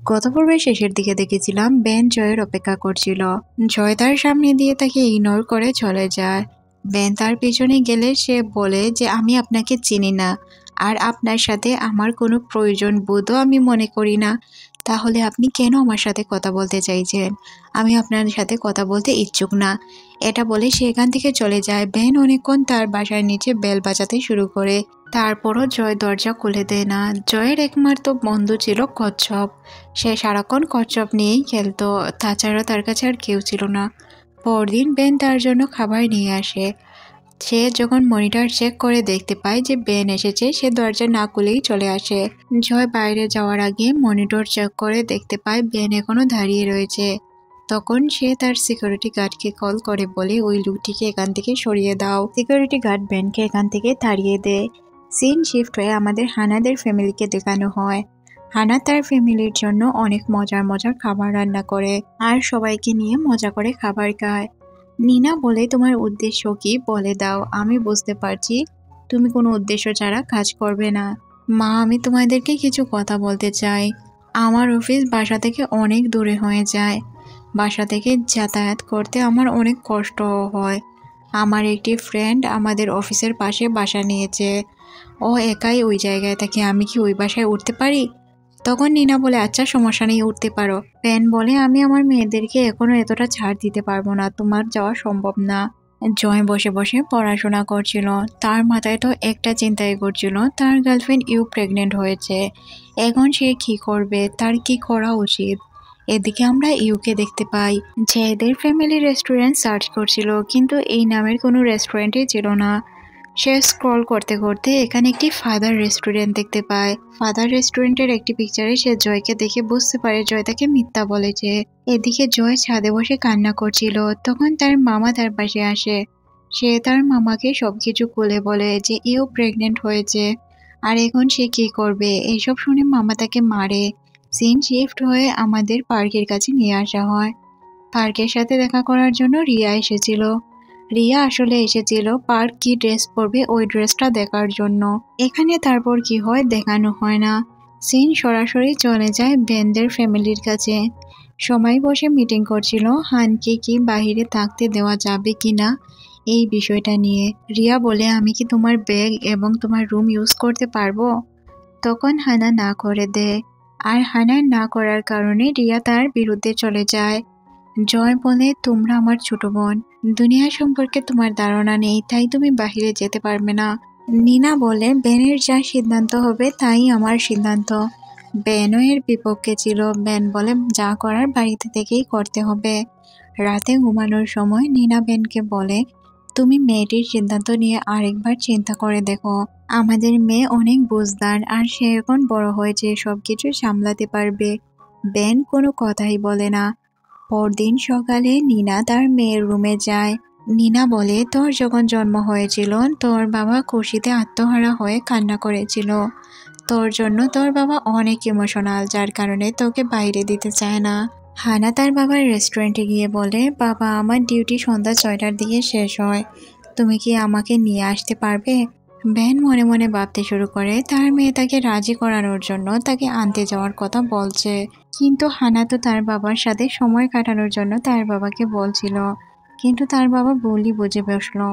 গত পর্বের শেষের দিকে দেখেছিলাম বেন জয়ের অপেক্ষা করছিল। জয় তার সামনে দিয়ে তাকে ইগনোর করে চলে যায়। বেন তার পিছনে গেলে সে বলে যে আমি আপনাকে চিনি না, আর আপনার সাথে আমার কোনো প্রয়োজন বোধও আমি মনে করি না। তাহলে আপনি কেন আমার সাথে কথা বলতে চাইছেন? আমি আপনার সাথে কথা বলতে ইচ্ছুক না। এটা বলে সে এখান থেকে চলে যায়। বেন অনেকক্ষণ তার বাসার নিচে বেল বাজাতে শুরু করে। তারপরও জয় দরজা খুলে দেয় না। জয়ের একমাত্র বন্ধু ছিল কচ্ছপ। সে সারাক্ষণ কচ্ছপ নিয়েই খেলতো, তাছাড়া তার কাছে আর কেউ ছিল না। পরদিন বেন তার জন্য খাবার নিয়ে আসে। সে যখন মনিটর চেক করে দেখতে পায় যে বেন এসেছে, সে দরজা না খুলেই চলে আসে। জয় বাইরে যাওয়ার আগে মনিটর চেক করে দেখতে পায় বেন এখনো দাঁড়িয়ে রয়েছে। তখন সে তার সিকিউরিটি গার্ডকে কল করে বলে ওই লোকটিকে এখান থেকে সরিয়ে দাও। সিকিউরিটি গার্ড বেনকে এখান থেকে তাড়িয়ে দেয়। সিন শিফট হয়ে আমাদের হানাদের ফ্যামিলিকে দেখানো হয়। হানা তার ফ্যামিলির জন্য অনেক মজার মজার খাবার রান্না করে আর সবাইকে নিয়ে মজা করে খাবার খায়। নিনা বলে তোমার উদ্দেশ্য কি বলে দাও, আমি বুঝতে পারছি তুমি কোনো উদ্দেশ্য ছাড়া কাজ করবে না। মা, আমি তোমাদেরকে কিছু কথা বলতে চাই। আমার অফিস বাসা থেকে অনেক দূরে হয়ে যায়। বাসা থেকে যাতায়াত করতে আমার অনেক কষ্ট হয়। আমার একটি ফ্রেন্ড আমাদের অফিসের পাশে বাসা নিয়েছে। ও একাই ওই জায়গায় থাকে। আমি কি ওই বাসায় উঠতে পারি? তখন নিনা বলে আচ্ছা, সমস্যা নেই, উঠতে পারো। পেন বলে আমি আমার মেয়েদেরকে এখনো এতটা ছাড় দিতে পারবো না, তোমার যাওয়া সম্ভব না। জয় বসে বসে পড়াশোনা করছিল। তার মাথায় তো একটা চিন্তাই করছিল, তার গার্লফ্রেন্ড প্রেগনেন্ট হয়েছে। এখন সে কি করবে, তার কি করা উচিত। এদিকে আমরা ইউকে দেখতে পাই যে এদের ফ্যামিলি রেস্টুরেন্ট সার্চ করছিল, কিন্তু এই নামের কোনো রেস্টুরেন্টই ছিল না। সে স্ক্রল করতে করতে এখানে একটি ফাদার রেস্টুরেন্ট দেখতে পায়। ফাদার রেস্টুরেন্টের একটি পিকচারে সে জয়কে দেখে বুঝতে পারে জয় তাকে মিথ্যা বলেছে। এদিকে জয় ছাদে বসে কান্না করছিল। তখন তার মামা তার পাশে আসে। সে তার মামাকে সবকিছু খুলে বলে যে প্রেগনেন্ট হয়েছে আর এখন সে কি করবে। এইসব শুনে মামা তাকে মারে। সিন শিফট হয়ে আমাদের পার্কের কাছে নিয়ে আসা হয়। পার্কের সাথে দেখা করার জন্য রিয়া এসেছিল। রিয়া আসলে এসেছিল পার্ক কি ড্রেস পরবে ওই ড্রেসটা দেখার জন্য। এখানে তারপর কি হয় দেখানো হয় না। সিন সরাসরি চলে যায় বেনদের ফ্যামিলির কাছে। সবাই বসে মিটিং করছিল হানকে কি বাহিরে থাকতে দেওয়া যাবে কিনা এই বিষয়টা নিয়ে। রিয়া বলে আমি কি তোমার ব্যাগ এবং তোমার রুম ইউজ করতে পারবো? তখন হানা না করে দেয়। আর হানার না করার কারণে রিয়া তার বিরুদ্ধে চলে যায়। জয় বলে তোমরা আমার ছোট বোন, দুনিয়া সম্পর্কে তোমার ধারণা নেই, তাই তুমি বাহিরে যেতে পারবে না। নিনা বলে বেনের যা সিদ্ধান্ত হবে তাই আমার সিদ্ধান্ত। বেনও এর বিপক্ষে ছিল। বেন বলে যা করার বাড়িতে থেকেই করতে হবে। রাতে ঘুমানোর সময় নিনা বেনকে বলে তুমি মেয়েটির সিদ্ধান্ত নিয়ে আরেকবার চিন্তা করে দেখো। আমাদের মেয়ে অনেক বুঝদার আর সে এখন বড় হয়েছে, সবকিছু সামলাতে পারবে। বেন কোনো কথাই বলে না। পরদিন সকালে নিনা তার মেয়ের রুমে যায়। নিনা বলে তোর যখন জন্ম হয়েছিল তোর বাবা খুশিতে আত্মহারা হয়ে কান্না করেছিল। তোর জন্য তোর বাবা অনেক ইমোশনাল, যার কারণে তোকে বাইরে দিতে চায় না। হানা তার বাবার রেস্টুরেন্টে গিয়ে বলে বাবা, আমার ডিউটি সন্ধ্যা 6টার দিকে শেষ হয়, তুমি কি আমাকে নিয়ে আসতে পারবে? বেন মনে মনে ভাবতে শুরু করে তার মেয়ে তাকে রাজি করানোর জন্য তাকে আনতে যাওয়ার কথা বলছে, কিন্তু হানা তো তার বাবার সাথে সময় কাটানোর জন্য তার বাবাকে বলছিল, কিন্তু তার বাবা ভুলই বুঝে বসলো।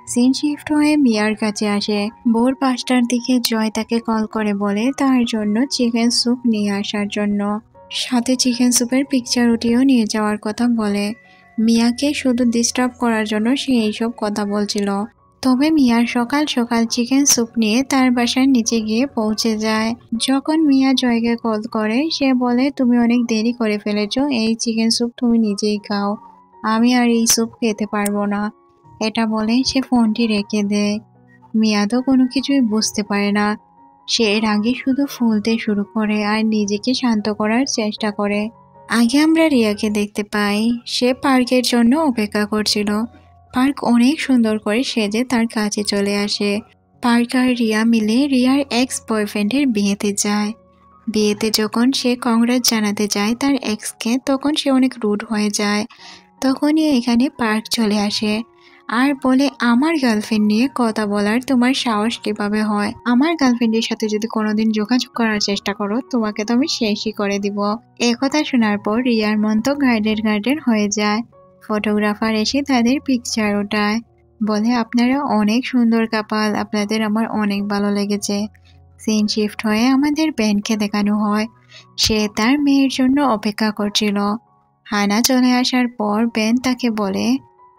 সিন শিফট হয়ে মিয়ার কাছে আসে। ভোর 5টার দিকে জয় তাকে কল করে বলে তার জন্য চিকেন স্যুপ নিয়ে আসার জন্য, সাথে চিকেন স্যুপের পিকচার উঠিয়েও নিয়ে যাওয়ার কথা বলে। মিয়াকে শুধু ডিস্টার্ব করার জন্য সে এইসব কথা বলছিল। তবে মিয়া সকাল সকাল চিকেন স্যুপ নিয়ে তার বাসার নিচে গিয়ে পৌঁছে যায়। যখন মিয়া জয়কে কল করে সে বলে তুমি অনেক দেরি করে ফেলেছো, এই চিকেন স্যুপ তুমি নিজেই খাও, আমি আর এই স্যুপ খেতে পারবো না। এটা বলে সে ফোনটি রেখে দেয়। মিয়া তো কোনো কিছুই বুঝতে পারে না। সে এর আগে শুধু ফুলতে শুরু করে আর নিজেকে শান্ত করার চেষ্টা করে। আগে আমরা রিয়াকে দেখতে পাই, সে পার্কের জন্য অপেক্ষা করছিল। পার্ক অনেক সুন্দর করে সেজে তার কাছে চলে আসে। পার্ক আর রিয়া মিলে রিয়ার এক্স বয়ফ্রেন্ডের বিয়েতে যায়। বিয়েতে যখন সে কংগ্রেস জানাতে যায় তার এক্সকে, তখন সে অনেক রুড হয়ে যায়। তখনই এখানে পার্ক চলে আসে। আর বলে আমার গার্লফ্রেন্ড নিয়ে কথা বলার তোমার সাহস কিভাবে হয়? আমার গার্লফ্রেন্ডের সাথে যদি কোনোদিন যোগাযোগ করার চেষ্টা করো তোমাকে তো আমি শেষই করে দিব। একথা শোনার পর রিয়ার মন তো গার্ডেন হয়ে যায়। ফটোগ্রাফার এসে তাদের পিকচার ওঠায়, বলে আপনারা অনেক সুন্দর কাপাল, আপনাদের আমার অনেক ভালো লেগেছে। সিন শিফট হয়ে আমাদের বেনকে দেখানো হয়, সে তার মেয়ের জন্য অপেক্ষা করছিল। হানা চলে আসার পর বেন তাকে বলে,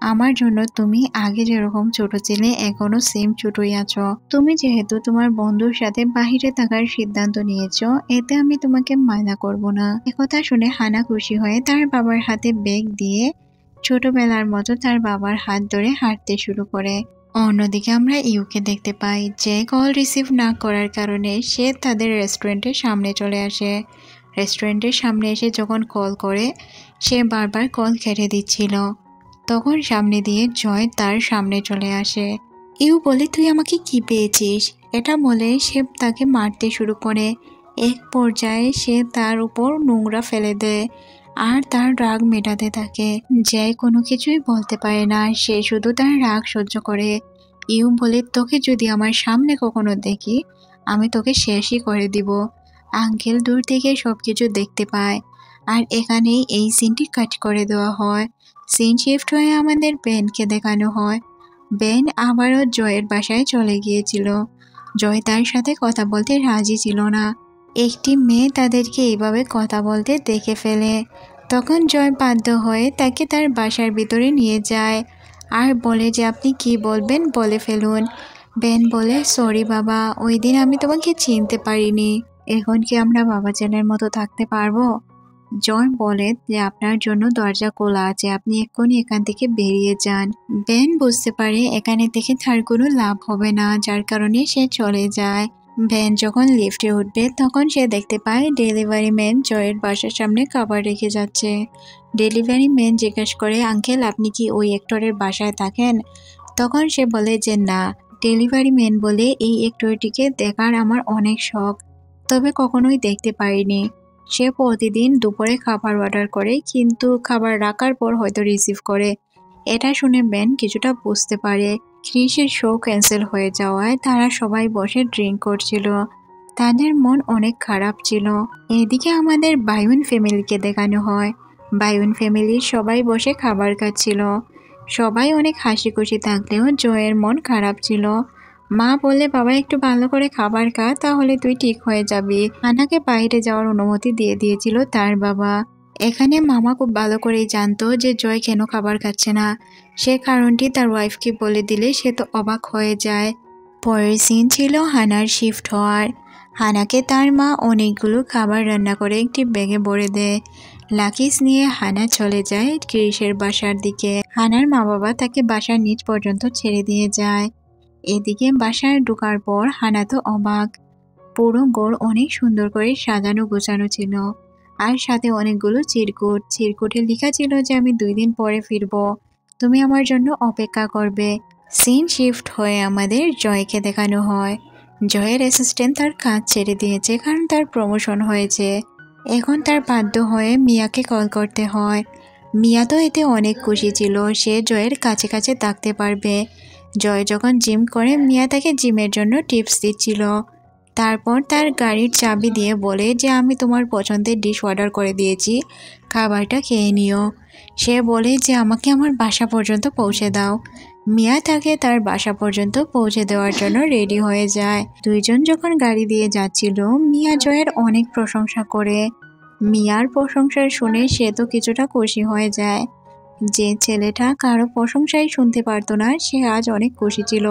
আমার জন্য তুমি আগে যেরকম ছোট ছিলে এখনো সেম ছোটই আছো। তুমি যেহেতু তোমার বন্ধুর সাথে বাহিরে থাকার সিদ্ধান্ত নিয়েছো, এতে আমি তোমাকে মানা করব না। একথা শুনে হানা খুশি হয়ে তার বাবার হাতে ব্যাগ দিয়ে ছোটবেলার মতো তার বাবার হাত ধরে হাঁটতে শুরু করে। অন্যদিকে আমরা ইউকে দেখতে পাই, যে কল রিসিভ না করার কারণে সে তাদের রেস্টুরেন্টের সামনে চলে আসে। রেস্টুরেন্টের সামনে এসে যখন কল করে, সে বারবার কল কেটে দিচ্ছিল। তখন সামনে দিয়ে জয় তার সামনে চলে আসে। ইউ বলে, তুই আমাকে কি পেয়েছিস? এটা বলে সে তাকে মারতে শুরু করে। এক পর্যায়ে সে তার উপর নোংরা ফেলে দেয় আর তার রাগ মেটাতে থাকে। যে কোনো কিছুই বলতে পারে না, সে শুধু তার রাগ সহ্য করে। ইউ বলে, তোকে যদি আমার সামনে কখনো দেখি আমি তোকে শেষই করে দিব। আঙ্কেল দূর থেকে সবকিছু দেখতে পায় আর এখানেই এই সিনটি কাট করে দেওয়া হয়। সিন শিফট হয়ে আমাদের বেনকে দেখানো হয়। বেন আবারও জয়ের বাসায় চলে গিয়েছিল। জয় তার সাথে কথা বলতে রাজি ছিল না। একটি মেয়ে তাদেরকে এইভাবে কথা বলতে দেখে ফেলে। তখন জয় বাধ্য হয়ে তাকে তার বাসার ভিতরে নিয়ে যায় আর বলে যে আপনি কি বলবেন বলে ফেলুন। বেন বলে, সরি বাবা, ওই দিন আমি তোমাকে চিনতে পারিনি। এখন কি আমরা বাবা ছেলের মতো থাকতে পারবো? জয় বলে যে আপনার জন্য দরজা খোলা আছে, আপনি এক্ষুনি এখান থেকে বেরিয়ে যান। বেন বুঝতে পারে এখানে থেকে তার কোনো লাভ হবে না, যার কারণে সে চলে যায়। বেন যখন লিফটে উঠবে তখন সে দেখতে পায় ডেলিভারি ম্যান জয়ের বাসার সামনে খাবার রেখে যাচ্ছে। ডেলিভারি ম্যান জিজ্ঞেস করে, আঙ্কেল আপনি কি ওই অ্যাক্টরের বাসায় থাকেন? তখন সে বলে যে না। ডেলিভারি ম্যান বলে, এই অ্যাক্টরটিকে দেখার আমার অনেক শখ, তবে কখনোই দেখতে পারিনি। সে প্রতিদিন দুপুরে খাবার অর্ডার করে, কিন্তু খাবার রাখার পর হয়তো রিসিভ করে। এটা শুনে বেন কিছুটা বুঝতে পারে। ক্রিসের শো ক্যান্সেল হয়ে যাওয়ায় তারা সবাই বসে ড্রিঙ্ক করছিল। তাদের মন অনেক খারাপ ছিল। এদিকে আমাদের বায়ুন ফ্যামিলিকে দেখানো হয়। বায়ুন ফ্যামিলির সবাই বসে খাবার খাচ্ছিল। সবাই অনেক হাসি খুশি থাকলেও জয়ের মন খারাপ ছিল। মা বলে, বাবা একটু ভালো করে খাবার খা, তাহলে তুই ঠিক হয়ে যাবি। হানাকে বাইরে যাওয়ার অনুমতি দিয়ে দিয়েছিল তার বাবা। এখানে মামা খুব ভালো করেই জানতো যে জয় কেন খাবার খাচ্ছে না। সে কারণটি তার ওয়াইফকে বলে দিলে সে তো অবাক হয়ে যায়। পরের সিন ছিল হানার শিফট হওয়ার। হানাকে তার মা অনেকগুলো খাবার রান্না করে একটি ব্যাগে ভরে দেয়। লাকিস নিয়ে হানা চলে যায় ক্রিসের বাসার দিকে। হানার মা বাবা তাকে বাসার নিচ পর্যন্ত ছেড়ে দিয়ে যায়। এদিকে বাসায় ঢোকার পর হানা তো অবাক। পুরো ঘর অনেক সুন্দর করে সাজানো গোছানো ছিল আর সাথে অনেকগুলো চিরকুটে লেখা ছিল যে আমি 2 দিন পরে ফিরবো, তুমি আমার জন্য অপেক্ষা করবে। সিন শিফট হয়ে আমাদের জয়কে দেখানো হয়। জয়ের অ্যাসিস্ট্যান্ট তার কাজ ছেড়ে দিয়েছে কারণ তার প্রমোশন হয়েছে। এখন তার বাধ্য হয়ে মিয়াকে কল করতে হয়। মিয়া তো এতে অনেক খুশি ছিল, সে জয়ের কাছে কাছে থাকতে পারবে। জয় যখন জিম করে মিয়া তাকে জিমের জন্য টিপস দিচ্ছিল। তারপর তার গাড়ির চাবি দিয়ে বলে যে আমি তোমার পছন্দের ডিশ অর্ডার করে দিয়েছি, খাবারটা খেয়ে নিও। সে বলে যে আমাকে আমার বাসা পর্যন্ত পৌঁছে দাও। মিয়া তাকে তার বাসা পর্যন্ত পৌঁছে দেওয়ার জন্য রেডি হয়ে যায়। দুইজন যখন গাড়ি দিয়ে যাচ্ছিল মিয়া জয়ের অনেক প্রশংসা করে। মিয়ার প্রশংসা শুনে সে তো কিছুটা খুশি হয়ে যায়। যে ছেলেটা কারো প্রশংসাই শুনতে পারতো না সে আজ অনেক খুশি ছিল।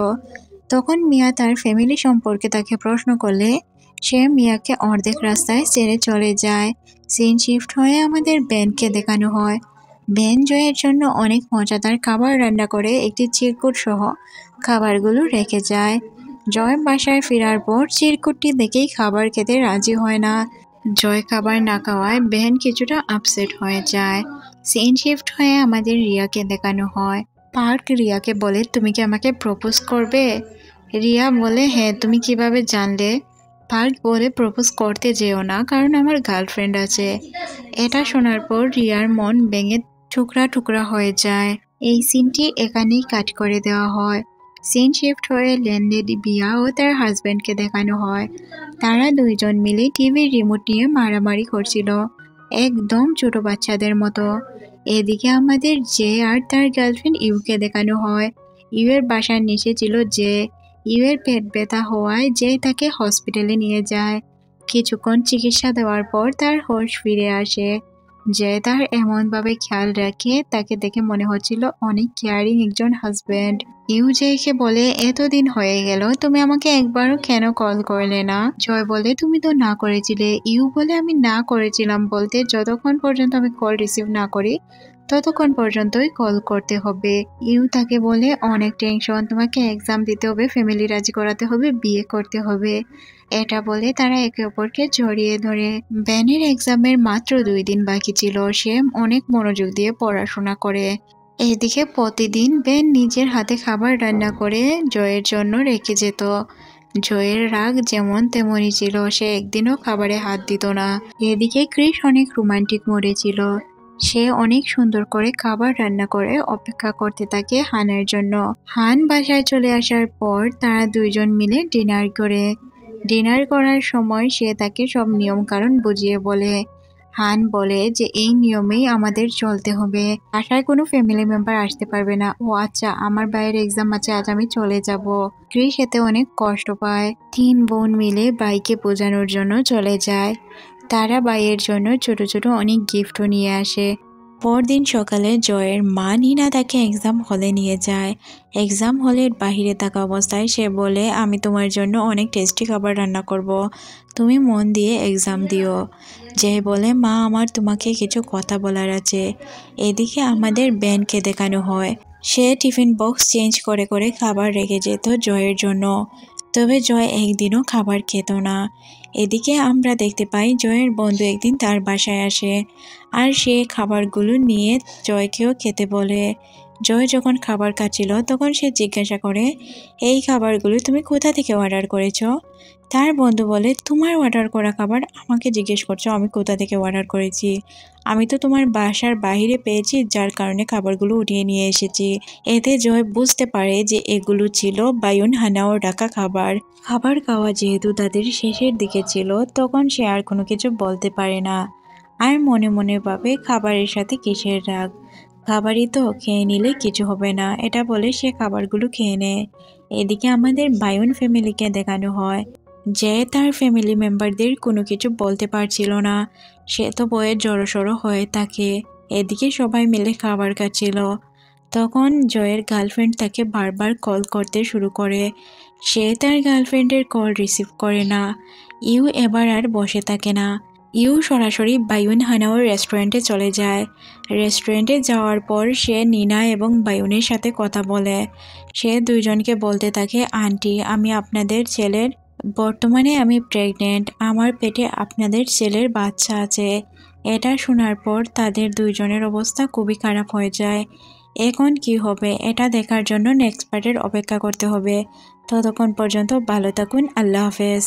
তখন মিয়া তার ফ্যামিলি সম্পর্কে তাকে প্রশ্ন করলে সে মিয়াকে অর্ধেক রাস্তায় ছেড়ে চলে যায়। সিন শিফট হয়ে আমাদের বেনকে দেখানো হয়। বেন জয়ের জন্য অনেক মজাদার খাবার রান্না করে একটি চিরকুট সহ খাবারগুলো রেখে যায়। জয় বাসায় ফেরার পর চিরকুটটি দেখেই খাবার খেতে রাজি হয় না। জয় খাবার না খাওয়ায় বেন কিছুটা আপসেট হয়ে যায়। সিন শিফট হয়ে আমাদের রিয়াকে দেখানো হয়। পার্ক রিয়াকে বলে, তুমি কি আমাকে প্রপোজ করবে? রিয়া বলে, হ্যাঁ, তুমি কিভাবে জানলে? পার্ক বলে, প্রপোজ করতে যেও না, কারণ আমার গার্লফ্রেন্ড আছে। এটা শোনার পর রিয়ার মন ভেঙে টুকরা টুকরা হয়ে যায়। এই সিনটি এখানেই কাট করে দেওয়া হয়। সিন শিফট হয়ে ল্যান্ডলেডি বিয়া ও তার হাজব্যান্ডকে দেখানো হয়। তারা দুইজন মিলে টিভির রিমোট নিয়ে মারামারি করছিল, একদম ছোট বাচ্চাদের মতো। এদিকে আমাদের জে আর তার গার্লফ্রেন্ড ইউকে দেখানো হয়। ইউয়ের বাসার নিচে ছিল জে। ইউয়ের পেট ব্যথা হওয়ায় জে তাকে হসপিটালে নিয়ে যায়। কিছুক্ষণ চিকিৎসা দেওয়ার পর তার হোশ ফিরে আসে। যে তার এমনভাবে খেয়াল রাখে, তাকে দেখে মনে হচ্ছিল অনেক কেয়ারিং একজন হাজব্যান্ড। ইউ জয়কে বলে, এতদিন হয়ে গেল, তুমি আমাকে একবারও কেন কল করলে না? জয় বলে, তুমি তো না করেছিলে। ইউ বলে, আমি না করেছিলাম বলতে যতক্ষণ পর্যন্ত আমি কল রিসিভ না করি ততক্ষণ পর্যন্তই কল করতে হবে। ইউ তাকে বলে, অনেক টেনশন, তোমাকে এক্সাম দিতে হবে, ফ্যামিলি রাজি করাতে হবে, বিয়ে করতে হবে। এটা বলে তারা একে অপরকে জড়িয়ে ধরে। ব্যানের এক্সামের মাত্র 2 দিন বাকি ছিল। সে অনেক মনোযোগ দিয়ে পড়াশোনা করে। এদিকে প্রতিদিন বেন নিজের হাতে খাবার রান্না করে জয়ের জন্য রেখে যেত। জয়ের রাগ যেমন তেমনই ছিল, সে একদিনও খাবারে হাত দিত না। এদিকে ক্রিস অনেক রোমান্টিক মোডে ছিল। সে অনেক সুন্দর করে খাবার রান্না করে অপেক্ষা করতে থাকে হানের জন্য। হান বাসায় চলে আসার পর তারা দুইজন মিলে ডিনার করে। ডিনার করার সময় সে তাকে সব নিয়ম কানুন বুঝিয়ে বলে। হান বলে যে এই নিয়মেই আমাদের চলতে হবে, বাসায় কোনো ফ্যামিলি মেম্বার আসতে পারবে না। ও আচ্ছা, আমার বাইরে এক্সাম আছে, আজ আমি চলে যাব। ক্রিস এতে অনেক কষ্ট পায়। 3 বোন মিলে বাইকে বোঝানোর জন্য চলে যায়। তারা বাইয়ের জন্য ছোট ছোট অনেক গিফটও নিয়ে আসে। পরদিন সকালে জয়ের মা নিনা তাকে এক্সাম হলে নিয়ে যায়। এক্সাম হলের বাহিরে থাকা অবস্থায় সে বলে, আমি তোমার জন্য অনেক টেস্টি খাবার রান্না করব, তুমি মন দিয়ে এক্সাম দিও। যে বলে, মা আমার তোমাকে কিছু কথা বলার আছে। এদিকে আমাদের ব্যানকে দেখানো হয়। সে টিফিন বক্স চেঞ্জ করে করে খাবার রেখে যেত জয়ের জন্য, তবে জয় একদিনও খাবার খেত না। এদিকে আমরা দেখতে পাই জয়ের বন্ধু একদিন তার বাসায় আসে, আর সে খাবারগুলো নিয়ে জয়কেও খেতে বলে। জয় যখন খাবার খাচ্ছিল তখন সে জিজ্ঞাসা করে, এই খাবারগুলো তুমি কোথা থেকে অর্ডার করেছো? তার বন্ধু বলে, তোমার অর্ডার করা খাবার আমাকে জিজ্ঞেস করছো আমি কোথা থেকে অর্ডার করেছি? আমি তো তোমার বাসার বাইরে পেয়েছি, যার কারণে খাবারগুলো উঠিয়ে নিয়ে এসেছি। এতে জয় বুঝতে পারে যে এগুলো ছিল বায়ুন হানাও ডাকা খাবার। খাবার খাওয়া যেহেতু তাদের শেষের দিকে ছিল, তখন সে আর কোনো কিছু বলতে পারে না, আর মনে মনে ভাবে খাবারের সাথে কিসের রাগ, খাবারই তো, খেয়ে নিলে কিছু হবে না। এটা বলে সে খাবারগুলো খেয়ে নেয়। এদিকে আমাদের বায়ুন ফ্যামিলিকে দেখানো হয়। যে তার ফ্যামিলি মেম্বারদের কোনো কিছু বলতে পারছিল না, সে তো বয়ে জড়সড় হয়ে থাকে। এদিকে সবাই মিলে খাবার খাচ্ছিল। তখন জয়ের গার্লফ্রেন্ড তাকে বারবার কল করতে শুরু করে। সে তার গার্লফ্রেন্ডের কল রিসিভ করে না। ইউ এবার আর বসে থাকে না। ইউ সরাসরি বায়ুন হানাওর রেস্টুরেন্টে চলে যায়। রেস্টুরেন্টে যাওয়ার পর সে নিনা এবং বায়ুনের সাথে কথা বলে। সে দুইজনকে বলতে থাকে, আন্টি আমি আপনাদের ছেলের, বর্তমানে আমি প্রেগনেন্ট, আমার পেটে আপনাদের ছেলের বাচ্চা আছে। এটা শোনার পর তাদের দুইজনের অবস্থা খুবই খারাপ হয়ে যায়। এখন কি হবে এটা দেখার জন্য নেক্সট পার্টের অপেক্ষা করতে হবে। ততক্ষণ পর্যন্ত ভালো থাকুন, আল্লাহ হাফেজ।